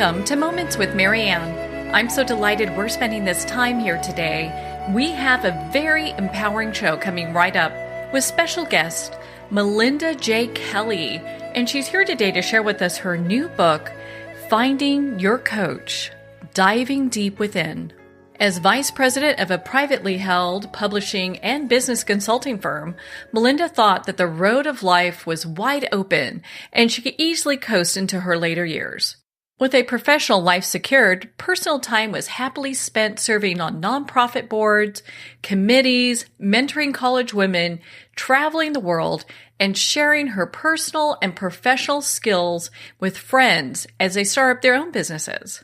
Welcome to Moments with Marianne. I'm so delighted we're spending this time here today. We have a very empowering show coming right up with special guest Melinda-j-Kelly, and she's here today to share with us her new book, Finding Your Coach, Diving Deep Within. As vice president of a privately held publishing and business consulting firm, Melinda thought that the road of life was wide open and she could easily coast into her later years. With a professional life secured, personal time was happily spent serving on nonprofit boards, committees, mentoring college women, traveling the world, and sharing her personal and professional skills with friends as they start up their own businesses.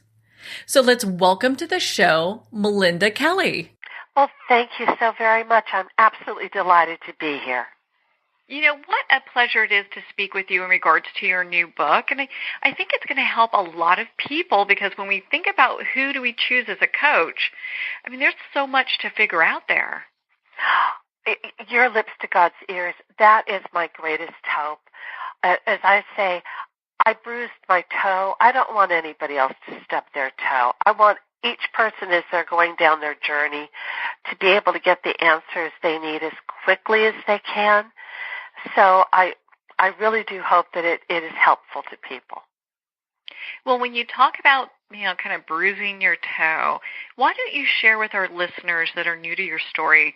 So let's welcome to the show, Melinda-Kelly. Well, thank you so very much. I'm absolutely delighted to be here. You know, what a pleasure it is to speak with you in regards to your new book. And I think it's going to help a lot of people because when we think about who do we choose as a coach, I mean, there's so much to figure out there. Your lips to God's ears, that is my greatest hope. As I say, I bruised my toe. I don't want anybody else to stub their toe. I want each person as they're going down their journey to be able to get the answers they need as quickly as they can. So I really do hope that it is helpful to people. Well, when you talk about, kind of bruising your toe, why don't you share with our listeners that are new to your story,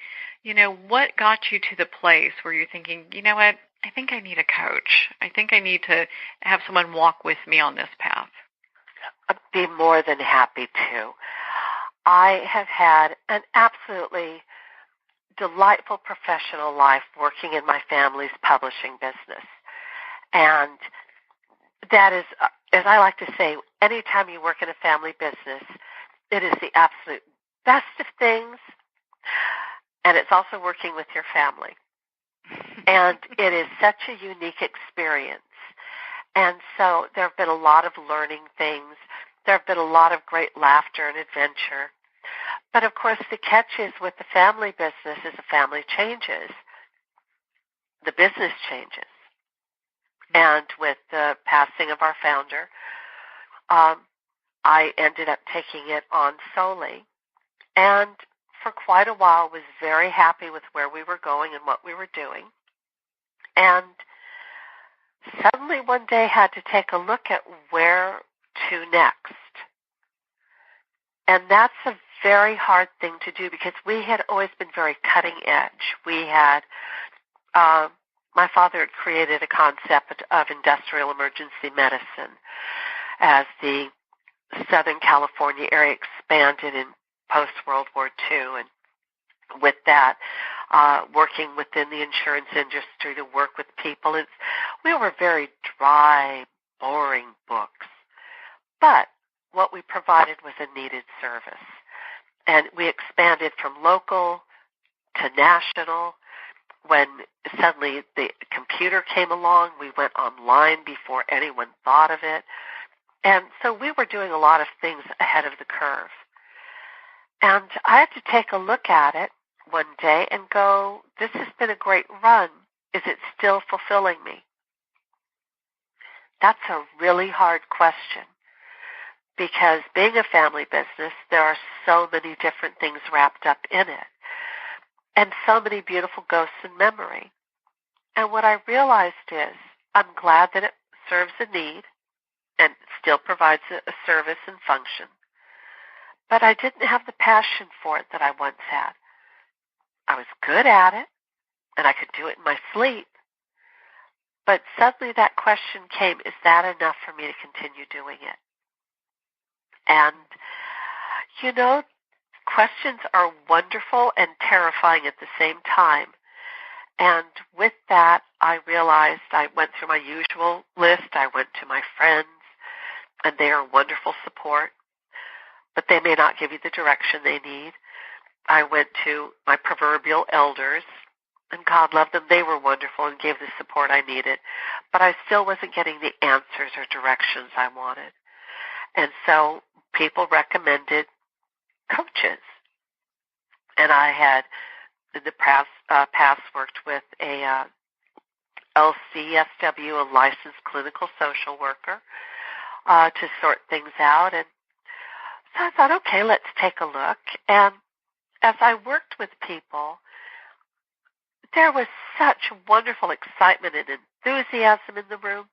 what got you to the place where you're thinking, you know what, I think I need a coach. I think I need to have someone walk with me on this path. I'd be more than happy to. I have had an absolutely delightful professional life working in my family's publishing business. And that is, as I like to say, anytime you work in a family business, it is the absolute best of things, and it's also working with your family. And it is such a unique experience. And so there have been a lot of learning things. There have been a lot of great laughter and adventure. But, of course, the catch is with the family business is the family changes. The business changes. And with the passing of our founder, I ended up taking it on solely. And for quite a while was very happy with where we were going and what we were doing. And suddenly one day had to take a look at where to next. And that's a very hard thing to do because we had always been very cutting edge. We had, my father had created a concept of industrial emergency medicine as the Southern California area expanded in post-World War II. And with that, working within the insurance industry to work with people, we were very dry, boring books. But what we provided was a needed service. And we expanded from local to national. When suddenly the computer came along, we went online before anyone thought of it. And so we were doing a lot of things ahead of the curve. And I had to take a look at it one day and go, this has been a great run. Is it still fulfilling me? That's a really hard question. Because being a family business, there are so many different things wrapped up in it. And so many beautiful ghosts in memory. And what I realized is I'm glad that it serves a need and still provides a service and function. But I didn't have the passion for it that I once had. I was good at it, and I could do it in my sleep. But suddenly that question came, is that enough for me to continue doing it? And, questions are wonderful and terrifying at the same time. And with that, I realized I went through my usual list. I went to my friends, and they are wonderful support, but they may not give you the direction they need. I went to my proverbial elders, and God loved them. They were wonderful and gave the support I needed, but I still wasn't getting the answers or directions I wanted. And so people recommended coaches. And I had in the past worked with a LCSW, a licensed clinical social worker. to sort things out. And so I thought, okay, let's take a look. And as I worked with people, there was such wonderful excitement and enthusiasm in the room,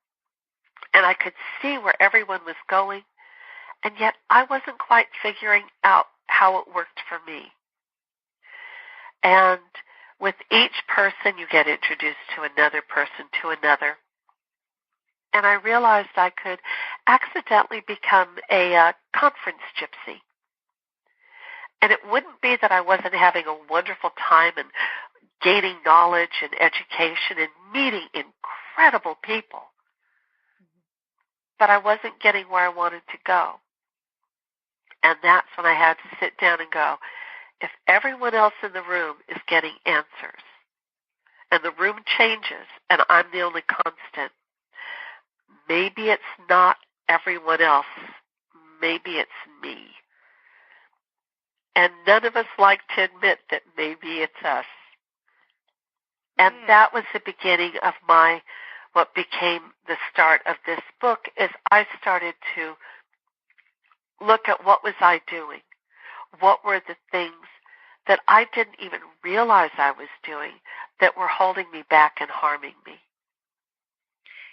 and I could see where everyone was going, and yet I wasn't quite figuring out how it worked for me. And with each person, you get introduced to another person, to another. And I realized I could accidentally become a conference gypsy. And it wouldn't be that I wasn't having a wonderful time and gaining knowledge and education and meeting incredible people, but I wasn't getting where I wanted to go. And that's when I had to sit down and go, if everyone else in the room is getting answers and the room changes and I'm the only constant, maybe it's not everyone else. Maybe it's me. And none of us like to admit that maybe it's us. And that was the beginning of what became the start of this book, is I started to look at what was I doing. What were the things that I didn't even realize I was doing that were holding me back and harming me.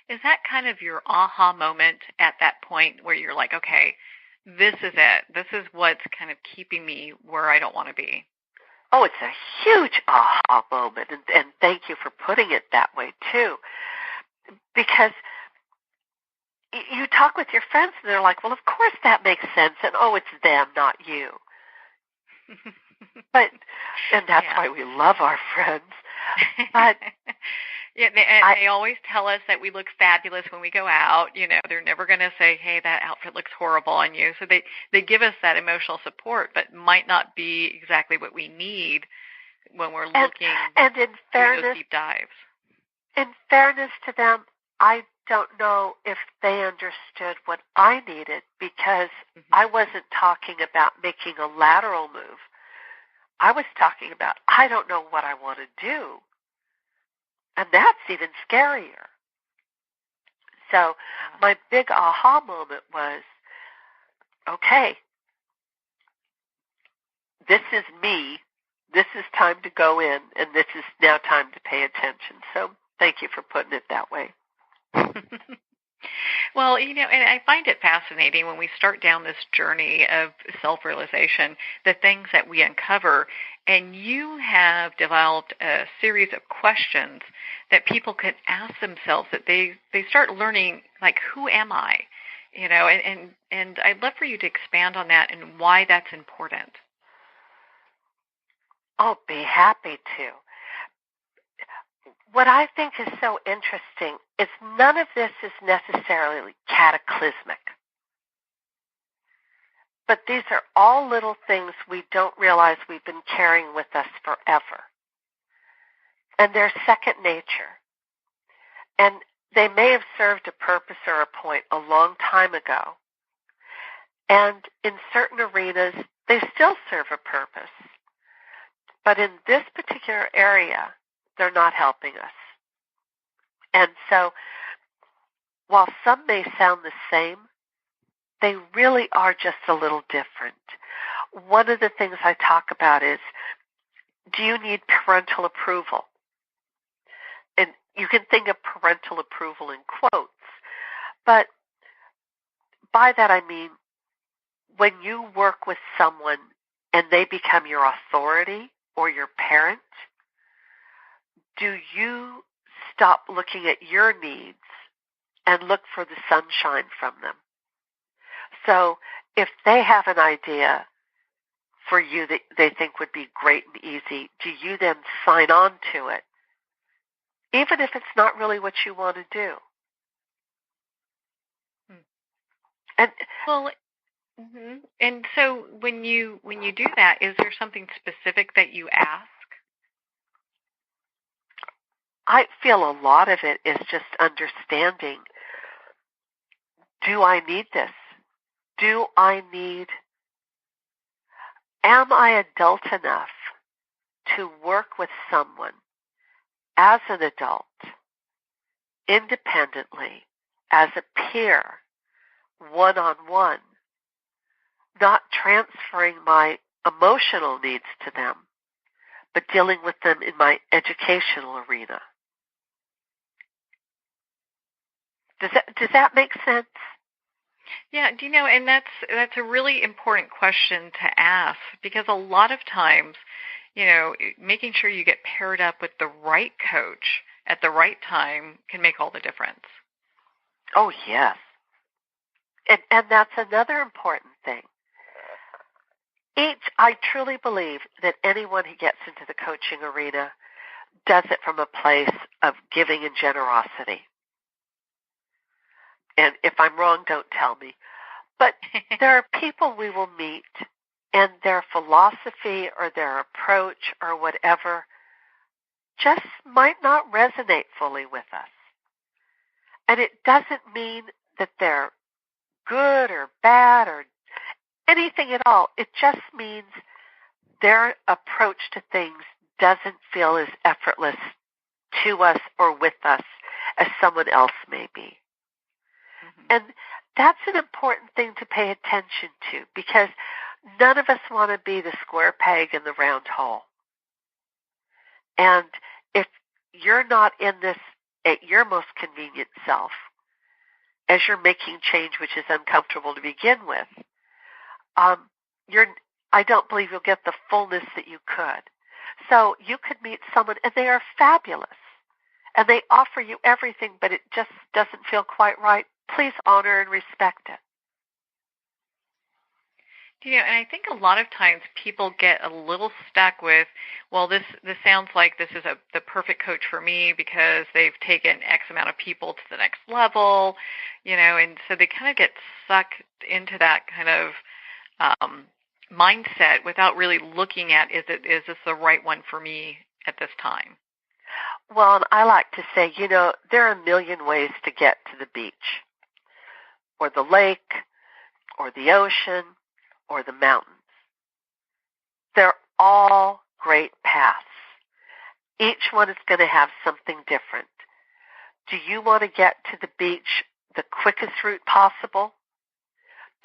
Is that kind of your aha moment at that point where you're like, okay, this is it. This is what's kind of keeping me where I don't want to be? Oh, it's a huge aha moment, and thank you for putting it that way, too. Because you talk with your friends, and they're like, well, of course that makes sense, and oh, it's them, not you. And that's why we love our friends. But they always tell us that we look fabulous when we go out. You know, they're never going to say, hey, that outfit looks horrible on you. So they give us that emotional support, but might not be exactly what we need when we're looking and in fairness, those deep dives. In fairness to them, I don't know if they understood what I needed, because I wasn't talking about making a lateral move. I was talking about, I don't know what I want to do. And that's even scarier. So my big aha moment was, okay, this is me. This is time to go in, and this is now time to pay attention. So thank you for putting it that way. Well, you know, and I find it fascinating when we start down this journey of self-realization, the things that we uncover, and you have developed a series of questions that people can ask themselves, that they start learning, like, who am I? You know, and I'd love for you to expand on that and why that's important. I'll be happy to. What I think is so interesting is none of this is necessarily cataclysmic. But these are all little things we don't realize we've been carrying with us forever. And they're second nature. And they may have served a purpose or a point a long time ago. And in certain arenas, they still serve a purpose. But in this particular area, they're not helping us. And so, while some may sound the same, they really are just a little different. One of the things I talk about is, do you need parental approval? And you can think of parental approval in quotes, but by that I mean, when you work with someone and they become your authority or your parent, do you stop looking at your needs and look for the sunshine from them? So if they have an idea for you that they think would be great and easy, do you then sign on to it, even if it's not really what you want to do? And well, and so when you do that, is there something specific that you ask? I feel a lot of it is just understanding, do I need this? Am I adult enough to work with someone as an adult, independently, as a peer, one-on-one, not transferring my emotional needs to them, but dealing with them in my educational arena. Does that make sense? Yeah, and that's a really important question to ask, because a lot of times, making sure you get paired up with the right coach at the right time can make all the difference. Oh, yes. And that's another important thing. I truly believe that anyone who gets into the coaching arena does it from a place of giving and generosity. And if I'm wrong, don't tell me. But there are people we will meet, and their philosophy or their approach or whatever just might not resonate fully with us. And it doesn't mean that they're good or bad or anything at all. It just means their approach to things doesn't feel as effortless to us or with us as someone else may be. Mm-hmm. And that's an important thing to pay attention to, because none of us want to be the square peg in the round hole. And if you're not in this at your most convenient self, as you're making change which is uncomfortable to begin with, I don't believe you'll get the fullness that you could. So you could meet someone and they are fabulous and they offer you everything, but it just doesn't feel quite right. Please honor and respect it. And I think a lot of times people get a little stuck with, well, this sounds like this is the perfect coach for me because they've taken X amount of people to the next level, and so they kind of get sucked into that kind of mindset without really looking at, is this the right one for me at this time? Well, and I like to say, there are a million ways to get to the beach or the lake or the ocean or the mountains. They're all great paths. Each one is going to have something different. Do you want to get to the beach the quickest route possible?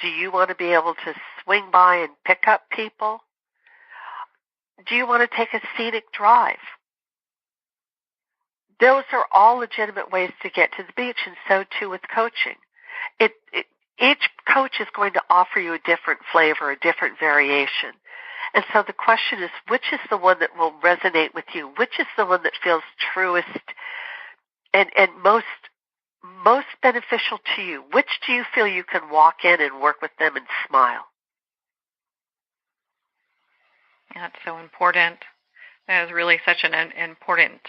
Do you want to be able to swing by and pick up people? Do you want to take a scenic drive? Those are all legitimate ways to get to the beach, and so too with coaching. Each coach is going to offer you a different flavor, a different variation. And so the question is, which is the one that will resonate with you? Which is the one that feels truest and most beneficial to you? Which do you feel you can walk in and work with them and smile? That's so important. That is really such an important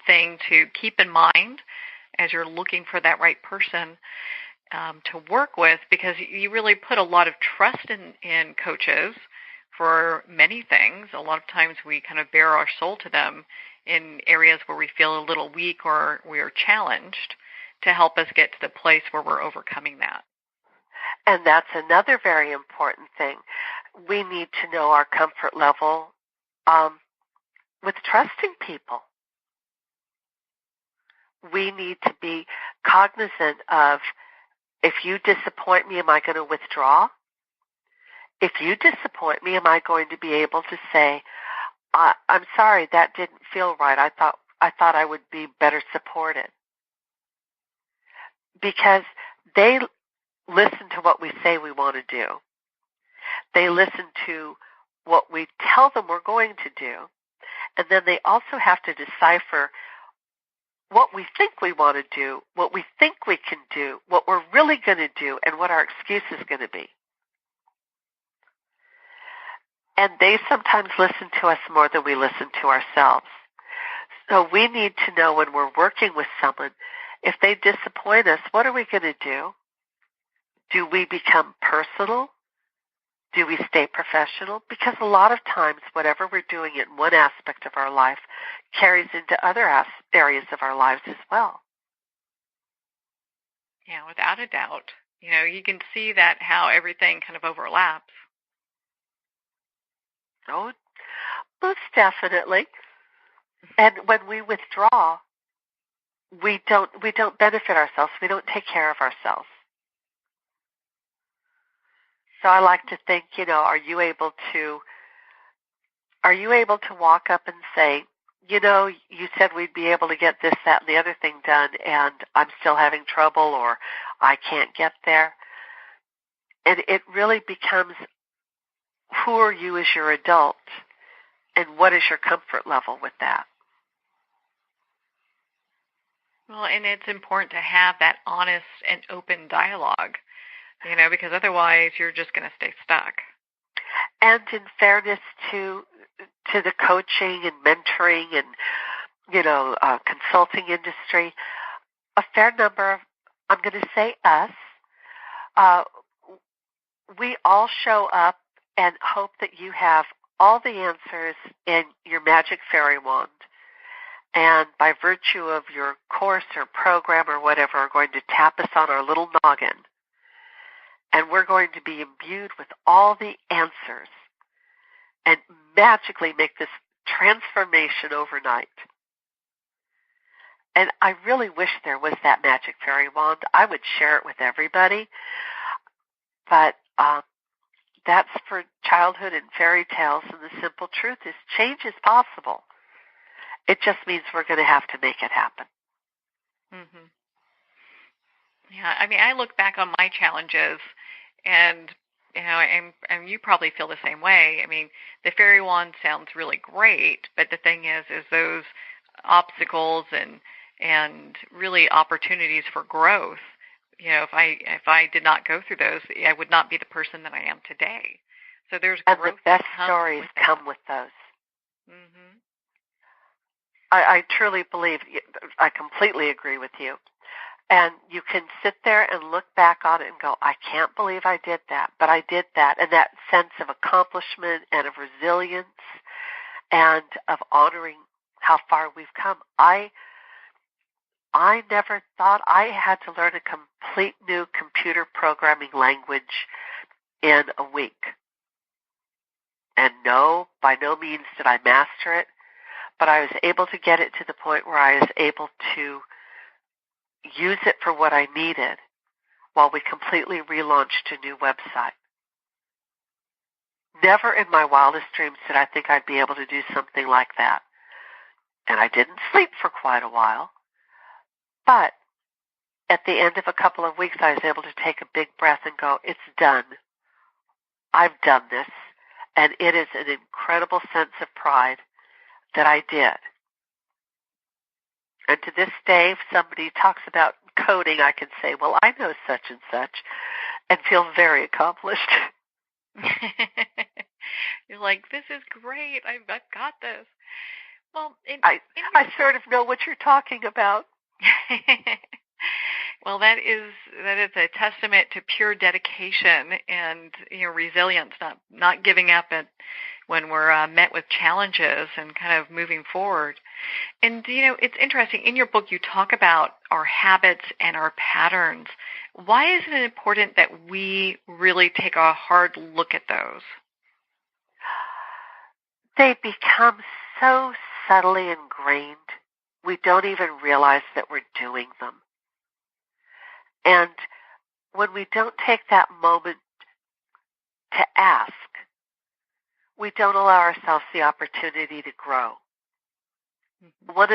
thing to keep in mind as you're looking for that right person to work with, because you really put a lot of trust in coaches for many things. A lot of times we kind of bare our soul to them in areas where we feel a little weak or we are challenged, to help us get to the place where we're overcoming that. And that's another very important thing. We need to know our comfort level with trusting people. We need to be cognizant of, if you disappoint me, am I going to withdraw? If you disappoint me, am I going to be able to say, I'm sorry, that didn't feel right. I thought I would be better supported. Because they listen to what we say we want to do. They listen to what we tell them we're going to do. And then they also have to decipher what we think we want to do, what we think we can do, what we're really going to do, and what our excuse is going to be. And they sometimes listen to us more than we listen to ourselves. So we need to know when we're working with someone, if they disappoint us, what are we going to do? Do we become personal? Do we stay professional? Because a lot of times, whatever we're doing in one aspect of our life carries into other areas of our lives as well. Yeah, without a doubt. You can see that how everything kind of overlaps. Oh, most definitely. And when we withdraw, we don't benefit ourselves. We don't take care of ourselves. So I like to think, are you able to walk up and say, you said we'd be able to get this, that, and the other thing done, and I'm still having trouble, or I can't get there. And it really becomes, who are you as your adult, and what is your comfort level with that? Well, and it's important to have that honest and open dialogue, because otherwise you're just going to stay stuck. And in fairness to the coaching and mentoring and, consulting industry, a fair number of, I'm going to say us, we all show up and hope that you have all the answers in your magic fairy wand. And by virtue of your course or program or whatever, are going to tap us on our little noggin. And we're going to be imbued with all the answers and magically make this transformation overnight. And I really wish there was that magic fairy wand. I would share it with everybody. But that's for childhood and fairy tales. And the simple truth is change is possible. It just means we're going to have to make it happen. Mm-hmm. Yeah, I look back on my challenges, and and you probably feel the same way. The fairy wand sounds really great, but the thing is those obstacles and really opportunities for growth. If I did not go through those, I would not be the person that I am today. So there's growth. And the best stories come with those. Mm-hmm. I truly believe, I completely agree with you. And you can sit there and look back on it and go, I can't believe I did that, but I did that. And that sense of accomplishment and of resilience and of honoring how far we've come. I never thought I had to learn a complete new computer programming language in a week. And no, by no means did I master it, but I was able to get it to the point where I was able to use it for what I needed while we completely relaunched a new website. Never in my wildest dreams did I think I'd be able to do something like that. And I didn't sleep for quite a while. But at the end of a couple of weeks, I was able to take a big breath and go, it's done. I've done this. And it is an incredible sense of pride that I did. And to this day, if somebody talks about coding, I can say, well, I know such and such, and feel very accomplished. You're like, this is great. I've got this. Well, I sort of know what you're talking about. Well, that is a testament to pure dedication and resilience, not giving up when we're met with challenges and kind of moving forward. And it's interesting. In your book, you talk about our habits and our patterns. Why is it important that we really take a hard look at those? They become so subtly ingrained, we don't even realize that we're doing them. And when we don't take that moment to ask, we don't allow ourselves the opportunity to grow. Mm-hmm. One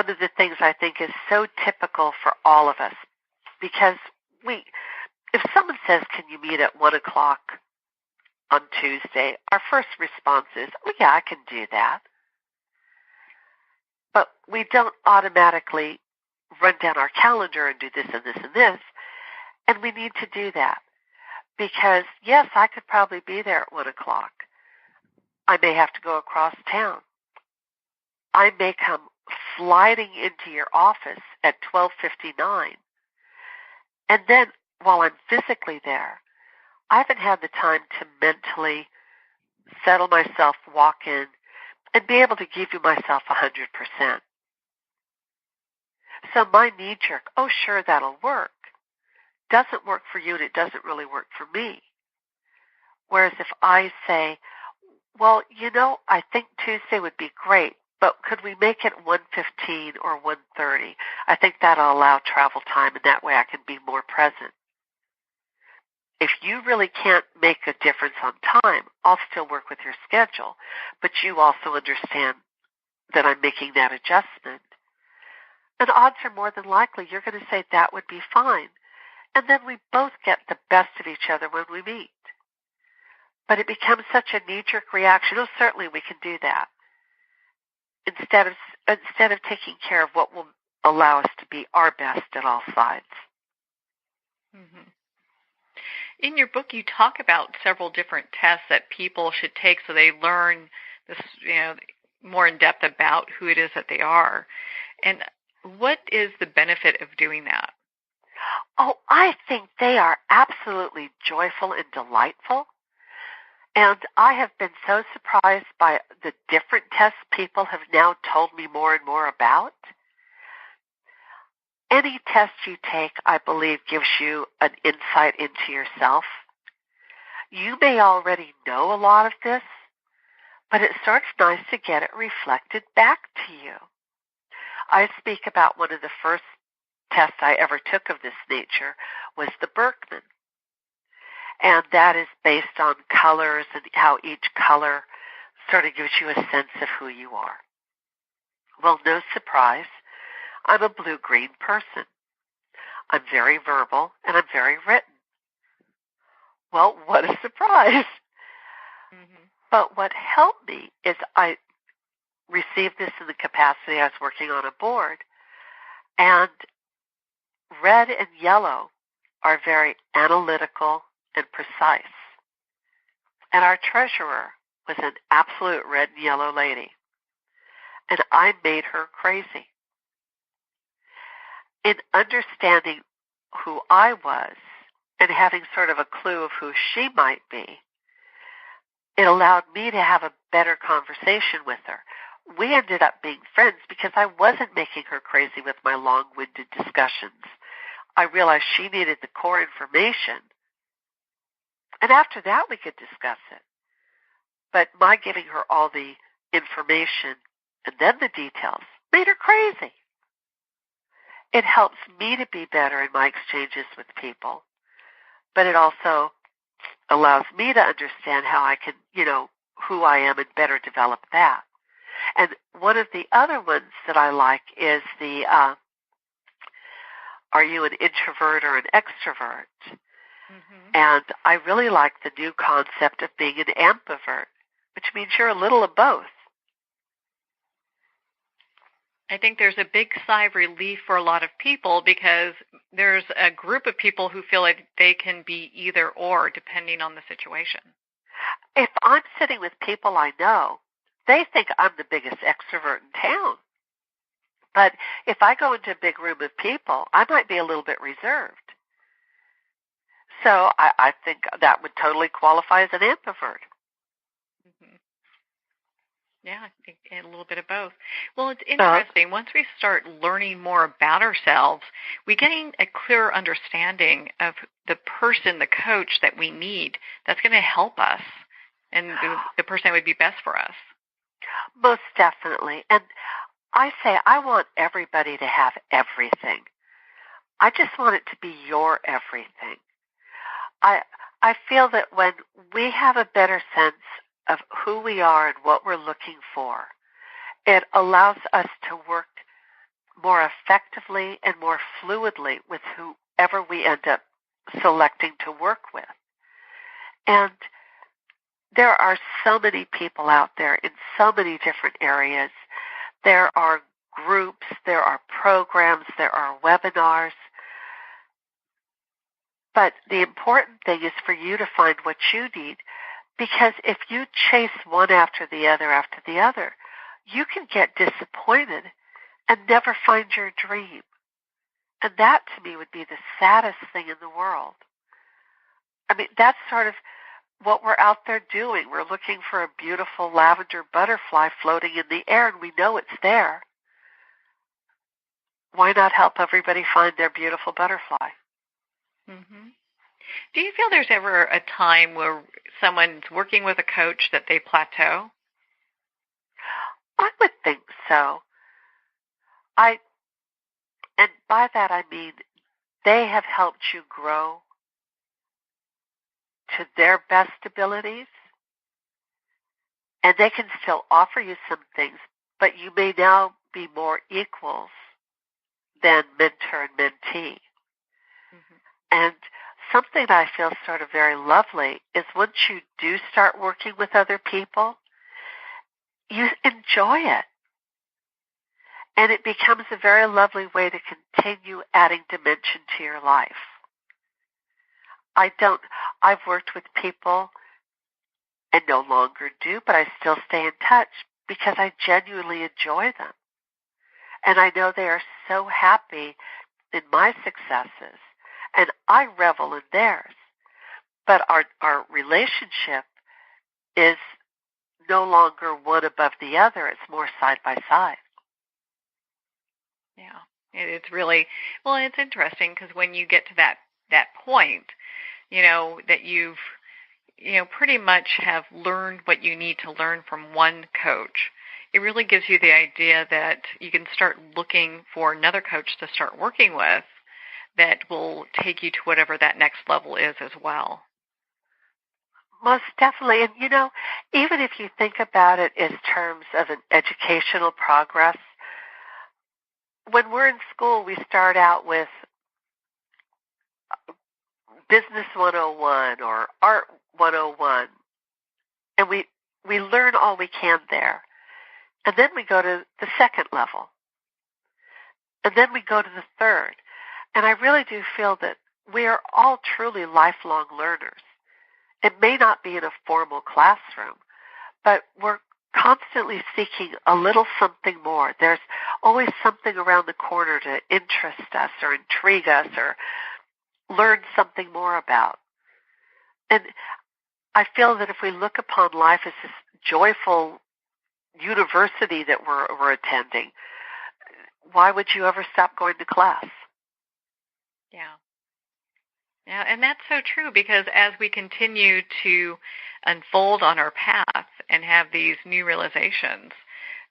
of the things I think is so typical for all of us, because if someone says, can you meet at 1 o'clock on Tuesday, our first response is, oh yeah, I can do that. But we don't automatically run down our calendar and do this and this and this, and we need to do that. Because, yes, I could probably be there at 1 o'clock. I may have to go across town. I may come sliding into your office at 12:59. And then, while I'm physically there, I haven't had the time to mentally settle myself, walk in, and be able to give you myself 100%. So my knee-jerk, oh, sure, that'll work, doesn't work for you, and it doesn't really work for me. Whereas if I say, well, I think Tuesday would be great, but could we make it 1:15 or 1:30? I think that'll allow travel time, and that way I can be more present. if you really can't make a difference on time, I'll still work with your schedule, but you also understand that I'm making that adjustment. And odds are more than likely you're going to say that would be fine. And then we both get the best of each other when we meet. But it becomes such a knee-jerk reaction. Oh, certainly we can do that. Instead of taking care of what will allow us to be our best at all sides. Mm-hmm. In your book, you talk about several different tests that people should take so they learn this, more in depth about who it is that they are. And what is the benefit of doing that? Oh, I think they are absolutely joyful and delightful. And I have been so surprised by the different tests people have now told me more and more about. Any test you take, I believe, gives you an insight into yourself. You may already know a lot of this, but it's sort of nice to get it reflected back to you. I speak about one of the first tests I ever took of this nature was the Berkman. And that is based on colors and how each color sort of gives you a sense of who you are. Well, no surprise, I'm a blue-green person. I'm very verbal and I'm very written. Well, what a surprise. Mm-hmm. But what helped me is I received this in the capacity I was working on a board. And red and yellow are very analytical and precise. And our treasurer was an absolute red and yellow lady. And I made her crazy. In understanding who I was and having sort of a clue of who she might be, it allowed me to have a better conversation with her. We ended up being friends because I wasn't making her crazy with my long-winded discussions. I realized she needed the core information. And after that, we could discuss it. But my giving her all the information and then the details made her crazy. It helps me to be better in my exchanges with people, but it also allows me to understand how I can, who I am and better develop that. And one of the other ones that I like is the, are you an introvert or an extrovert? Mm-hmm. And I really like the new concept of being an ambivert, which means you're a little of both. I think there's a big sigh of relief for a lot of people because there's a group of people who feel like they can be either or depending on the situation. If I'm sitting with people I know, they think I'm the biggest extrovert in town. But if I go into a big room of people, I might be a little bit reserved. So I think that would totally qualify as an ambivert. Mm-hmm. Yeah, I think a little bit of both. Well, it's interesting. Once we start learning more about ourselves, we gain a clearer understanding of the person, the coach that we need that's going to help us and the person that would be best for us. Most definitely. And I say I want everybody to have everything. I just want it to be your everything. I feel that when we have a better sense of who we are and what we're looking for, it allows us to work more effectively and more fluidly with whoever we end up selecting to work with. And there are so many people out there in so many different areas. There are groups, there are programs, there are webinars. But the important thing is for you to find what you need, because if you chase one after the other, you can get disappointed and never find your dream. And that, to me, would be the saddest thing in the world. I mean, that's sort of what we're out there doing. We're looking for a beautiful lavender butterfly floating in the air, and we know it's there. Why not help everybody find their beautiful butterfly? Mm-hmm. Do you feel there's ever a time where someone's working with a coach that they plateau? I would think so. And by that I mean they have helped you grow to their best abilities, and they can still offer you some things, but you may now be more equals than mentor and mentee. Mm-hmm. And something that I feel sort of very lovely is once you do start working with other people, you enjoy it. And it becomes a very lovely way to continue adding dimension to your life. I've worked with people and no longer do, but I still stay in touch because I genuinely enjoy them. And I know they are so happy in my successes, and I revel in theirs. But our relationship is no longer one above the other. It's more side by side. Yeah, it's really, well, it's interesting because when you get to that point, that you've, pretty much have learned what you need to learn from one coach, it really gives you the idea that you can start looking for another coach to start working with that will take you to whatever that next level is as well. Most definitely. And, even if you think about it in terms of an educational progress, when we're in school, we start out with Business 101 or Art 101, and we learn all we can there. And then we go to the second level. And then we go to the third. And I really do feel that we are all truly lifelong learners. It may not be in a formal classroom, but we're constantly seeking a little something more. There's always something around the corner to interest us or intrigue us or learn something more about. And I feel that if we look upon life as this joyful university that we're attending, why would you ever stop going to class? Yeah. Yeah, and that's so true because as we continue to unfold on our path and have these new realizations,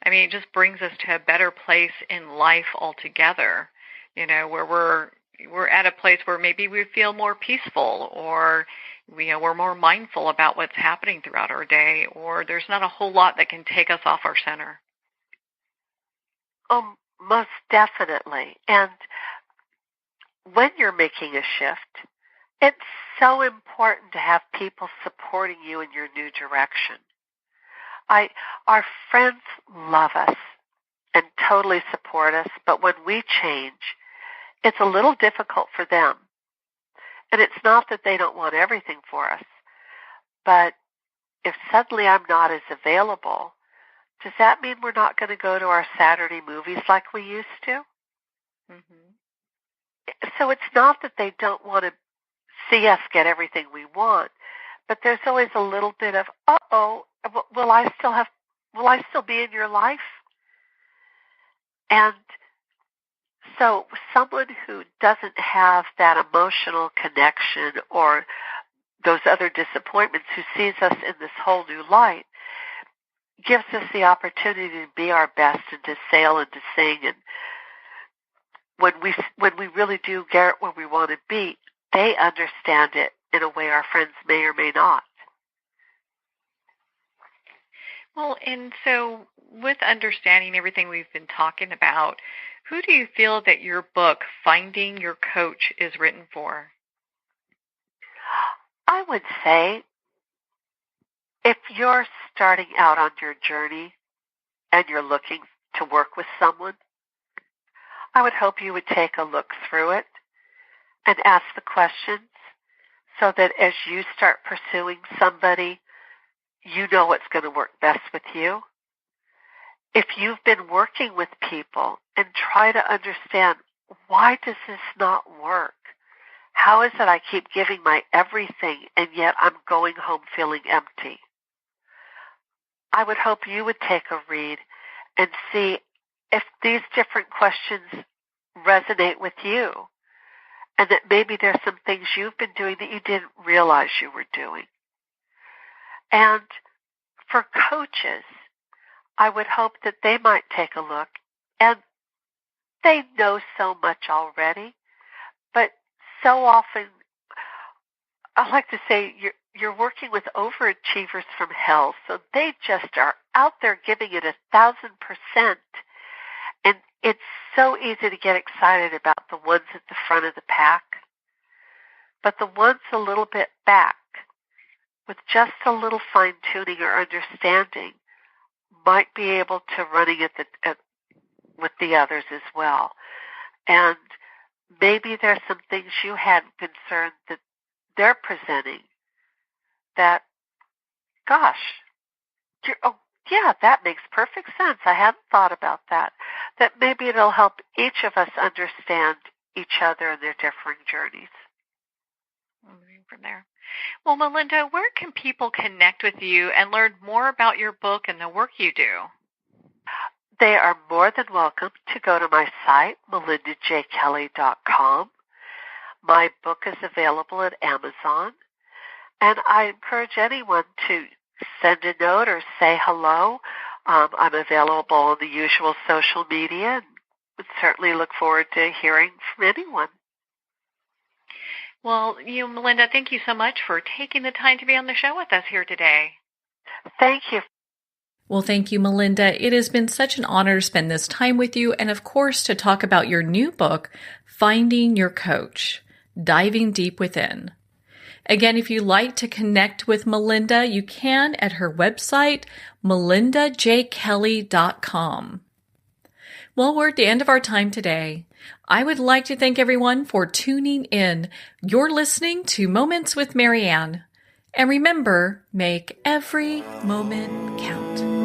it just brings us to a better place in life altogether, where we're at a place where maybe we feel more peaceful or we're more mindful about what's happening throughout our day, or there's not a whole lot that can take us off our center. Oh, most definitely. And when you're making a shift, it's so important to have people supporting you in your new direction. Our friends love us and totally support us, but when we change, it's a little difficult for them. And it's not that they don't want everything for us, but if suddenly I'm not as available, does that mean we're not going to go to our Saturday movies like we used to? Mm-hmm. So it's not that they don't want to see us get everything we want, but there's always a little bit of, will I still be in your life? And so someone who doesn't have that emotional connection or those other disappointments, who sees us in this whole new light, gives us the opportunity to be our best and to sail and to sing. And when we really do get where we want to be, they understand it in a way our friends may or may not. Well, and so with understanding everything we've been talking about, who do you feel that your book, Finding Your Coach, is written for? I would say if you're starting out on your journey and you're looking to work with someone, I would hope you would take a look through it and ask the questions so that as you start pursuing somebody, you know what's going to work best with you. If you've been working with people and try to understand, why does this not work? How is it I keep giving my everything and yet I'm going home feeling empty? I would hope you would take a read and see if these different questions resonate with you, and that maybe there's some things you've been doing that you didn't realize you were doing. And for coaches, I would hope that they might take a look, and they know so much already, but so often, I like to say, you're working with overachievers from hell, so they just are out there giving it 1,000%. And it's so easy to get excited about the ones at the front of the pack. But the ones a little bit back, with just a little fine-tuning or understanding, might be able to running with the others as well. And maybe there's some things you hadn't concerned that they're presenting that, gosh, yeah, that makes perfect sense. I hadn't thought about that. That maybe it'll help each of us understand each other and their differing journeys. Moving from there. Well, Melinda, where can people connect with you and learn more about your book and the work you do? They are more than welcome to go to my site, melinda-j-kelly.com. My book is available at Amazon, and I encourage anyone to send a note or say hello. I'm available on the usual social media and would certainly look forward to hearing from anyone. Well, Melinda, thank you so much for taking the time to be on the show with us here today. Thank you. Well, thank you, Melinda. It has been such an honor to spend this time with you and, of course, to talk about your new book, Finding Your Coach, Diving Deep Within. Again, if you'd like to connect with Melinda, you can at her website, melinda-j-kelly.com. Well, we're at the end of our time today. I would like to thank everyone for tuning in. You're listening to Moments with Marianne. And remember, make every moment count.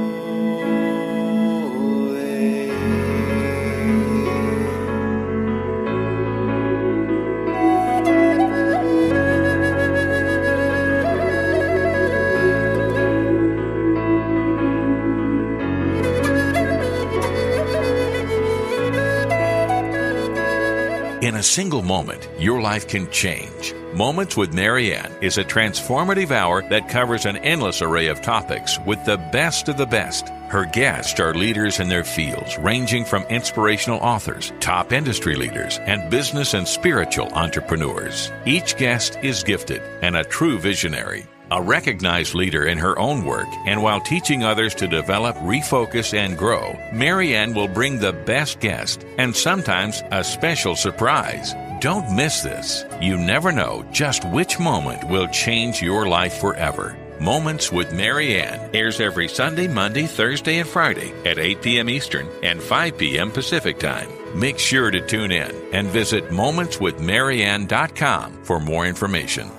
In a single moment, your life can change. Moments with Marianne is a transformative hour that covers an endless array of topics with the best of the best. Her guests are leaders in their fields, ranging from inspirational authors, top industry leaders, and business and spiritual entrepreneurs. Each guest is gifted and a true visionary. A recognized leader in her own work, and while teaching others to develop, refocus, and grow, Marianne will bring the best guest and sometimes a special surprise. Don't miss this. You never know just which moment will change your life forever. Moments with Marianne airs every Sunday, Monday, Thursday, and Friday at 8 p.m. Eastern and 5 p.m. Pacific Time. Make sure to tune in and visit momentswithmarianne.com for more information.